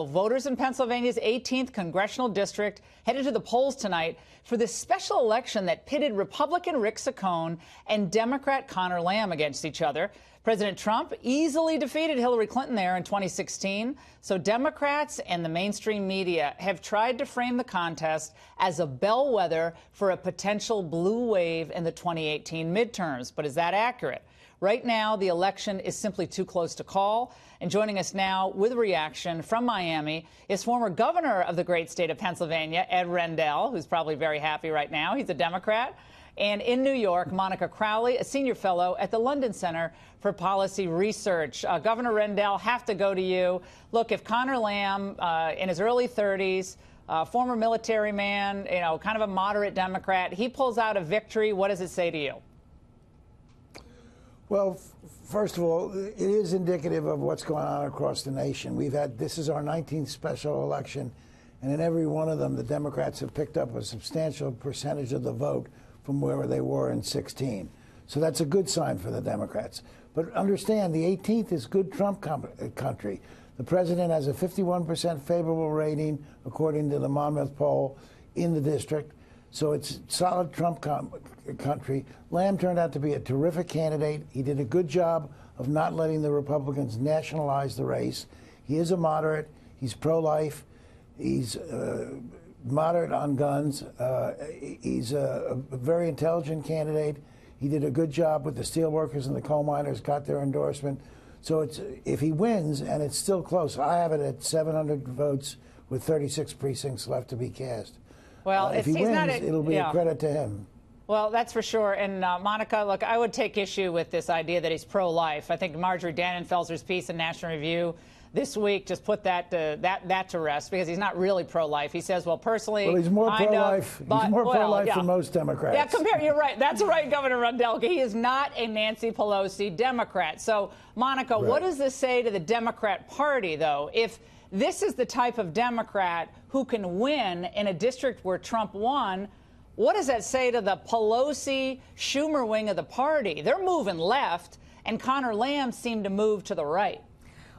Voters in Pennsylvania's 18th congressional district headed to the polls tonight for this special election that pitted Republican Rick Saccone and Democrat Conor Lamb against each other. President Trump easily defeated Hillary Clinton there in 2016. So Democrats and the mainstream media have tried to frame the contest as a bellwether for a potential blue wave in the 2018 midterms. But is that accurate? Right now, the election is simply too close to call. And joining us now with a reaction from Miami is former governor of the great state of Pennsylvania, Ed Rendell, who's probably very happy right now. He's a Democrat. And in New York, Monica Crowley, a senior fellow at the London Center for Policy Research. Governor Rendell, have to go to you. Look, if Conor Lamb, in his early 30s, former military man, kind of a moderate Democrat, he pulls out a victory, what does it say to you? Well, first of all, it is indicative of what's going on across the nation. This is our 19th special election, and in every one of them, the Democrats have picked up a substantial percentage of the vote from where they were in 16. So that's a good sign for the Democrats. But understand, the 18th is good Trump country. The president has a 51% favorable rating, according to the Monmouth poll, in the district. So it's solid Trump country. Lamb turned out to be a terrific candidate. He did a good job of not letting the Republicans nationalize the race. He is a moderate. He's pro-life. He's moderate on guns. He's a very intelligent candidate. He did a good job with the steelworkers and the coal miners, got their endorsement. So if he wins, and it's still close, I have it at 700 votes with 36 precincts left to be cast. Well, if he wins, it'll be a credit to him. Well, that's for sure. And Monica, look, I would take issue with this idea that he's pro-life. I think Marjorie Dannenfelser's piece in National Review this week just put that to rest, because he's not really pro-life. He says, well, personally, well, he's more pro-life. He's more pro-life than most Democrats. Yeah, you're right. That's right, Governor Rendell. He is not a Nancy Pelosi Democrat. So, Monica, what does this say to the Democrat Party, though, if this is the type of Democrat who can win in a district where Trump won? What does that say to the Pelosi-Schumer wing of the party? They're moving left, and Conor Lamb seemed to move to the right.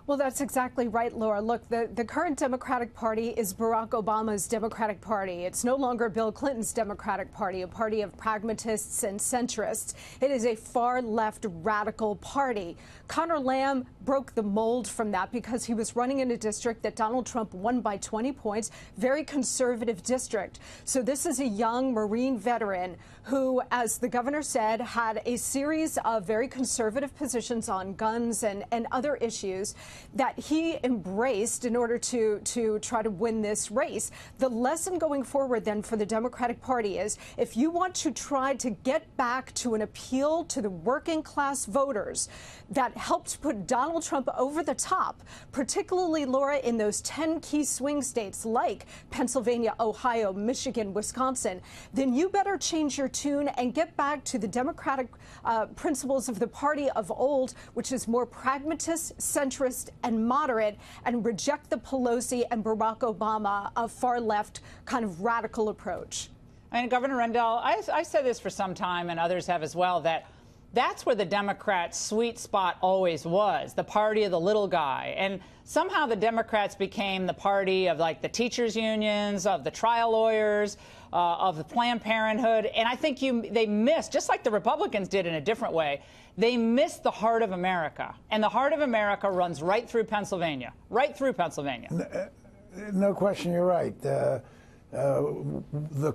Well, that's exactly right, Laura. Look, the current Democratic Party is Barack Obama's Democratic Party. It's no longer Bill Clinton's Democratic Party, a party of pragmatists and centrists. It is a far-left radical party. Conor Lamb broke the mold from that because he was running in a district that Donald Trump won by 20 points, very conservative district. So this is a young Marine veteran who, as the governor said, had a series of very conservative positions on guns and other issues that he embraced in order to try to win this race. The lesson going forward then for the Democratic Party is, if you want to try to get back to an appeal to the working class voters that helped put Donald Trump over the top, particularly, Laura, in those 10 key swing states like Pennsylvania, Ohio, Michigan, Wisconsin, then you better change your tune and get back to the Democratic principles of the party of old, which is more pragmatist, centrist, and moderate, and reject the Pelosi and Barack Obama far-left kind of radical approach. I mean, Governor Rendell, I said this for some time, and others have as well, that's where the Democrats' sweet spot always was, the party of the little guy. And somehow the Democrats became the party of, like, the teachers' unions, of the trial lawyers, of the Planned Parenthood. And I think they missed, just like the Republicans did in a different way, they missed the heart of America. And the heart of America runs right through Pennsylvania, right through Pennsylvania. No question, you're right. The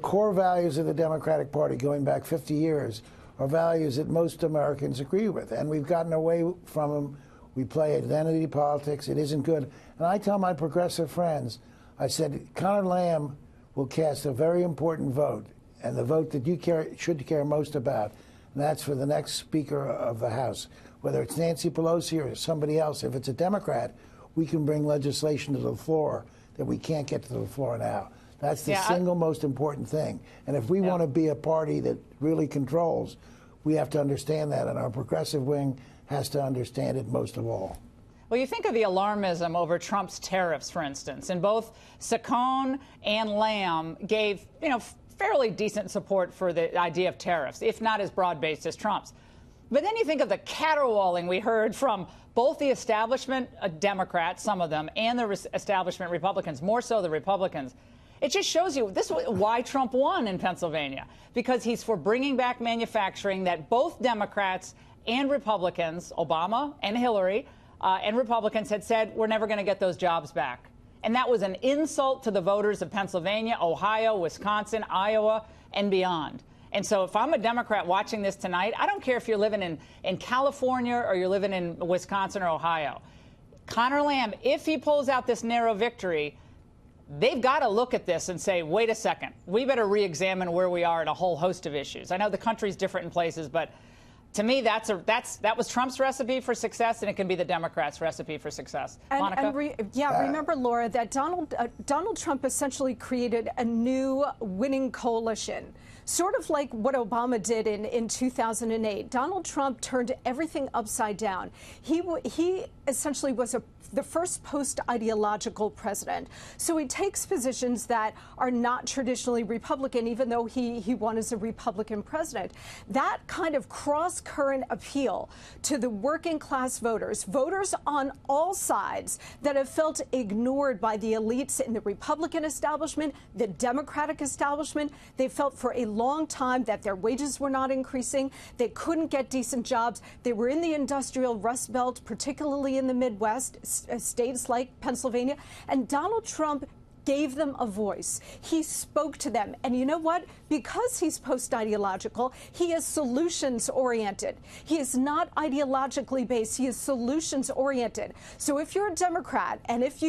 core values of the Democratic Party going back 50 years are values that most Americans agree with, and we've gotten away from them. We play identity politics. It isn't good. And I tell my progressive friends, I said, Conor Lamb will cast a very important vote, and the vote that you should care most about, and that's for the next Speaker of the House. Whether it's Nancy Pelosi or somebody else, if it's a Democrat, we can bring legislation to the floor that we can't get to the floor now. That's the single most important thing. And if we want to be a party that really controls, we have to understand that, and our progressive wing has to understand it most of all. Well, you think of the alarmism over Trump's tariffs, for instance, and both Saccone and Lamb gave, fairly decent support for the idea of tariffs, if not as broad-based as Trump's. But then you think of the caterwauling we heard from both the establishment Democrats, some of them, and the establishment Republicans, more so the Republicans. It just shows you this is why Trump won in Pennsylvania, because he's for bringing back manufacturing that both Democrats and Republicans, Obama and Hillary, and Republicans had said we're never going to get those jobs back. And that was an insult to the voters of Pennsylvania, Ohio, Wisconsin, Iowa, and beyond. And so if I'm a Democrat watching this tonight, I don't care if you're living in California or you're living in Wisconsin or Ohio. Conor Lamb, if he pulls out this narrow victory, they've got to look at this and say, wait a second, we better re-examine where we are in a whole host of issues. I know the country's different in places, but to me, that was Trump's recipe for success, and it can be the Democrats' recipe for success. Monica? Remember, Laura, that Donald Trump essentially created a new winning coalition, sort of like what Obama did in 2008. Donald Trump turned everything upside down. He essentially was the first post-ideological president. So he takes positions that are not traditionally Republican, even though he won as a Republican president. That kind of cross-current appeal to the working class voters on all sides that have felt ignored by the elites in the Republican establishment, the Democratic establishment. They felt for a long time that their wages were not increasing. They couldn't get decent jobs. They were in the industrial Rust Belt, particularly in the Midwest, states like Pennsylvania, and Donald Trump gave them a voice. He spoke to them. And you know what? Because he's post-ideological, he is solutions-oriented. He is not ideologically based. He is solutions-oriented. So if you're a Democrat and if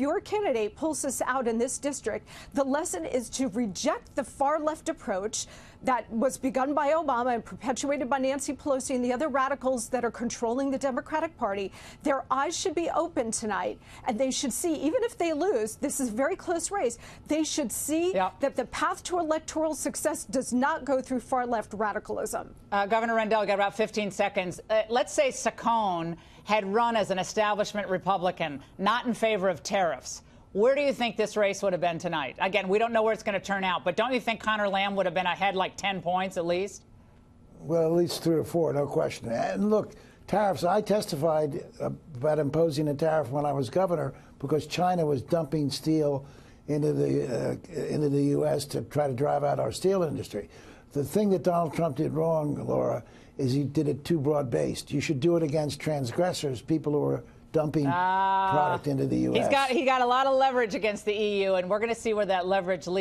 your candidate pulls us out in this district, the lesson is to reject the far-left approach that was begun by Obama and perpetuated by Nancy Pelosi and the other radicals that are controlling the Democratic Party. Their eyes should be open tonight, and they should see, even if they lose, this is a very close race, they should see that the path to electoral success does not go through far-left radicalism. Governor Rendell, got about 15 seconds. Let's say Saccone had run as an establishment Republican, not in favor of tariffs. Where do you think this race would have been tonight? Again, we don't know where it's going to turn out, but don't you think Conor Lamb would have been ahead like 10 points at least? Well, at least 3 or 4, no question. And look, tariffs, I testified about imposing a tariff when I was governor because China was dumping steel into the U.S. to try to drive out our steel industry. The thing that Donald Trump did wrong, Laura, is he did it too broad-based. You should do it against transgressors, people who are dumping product into the U.S. He got a lot of leverage against the EU, and we're going to see where that leverage leads.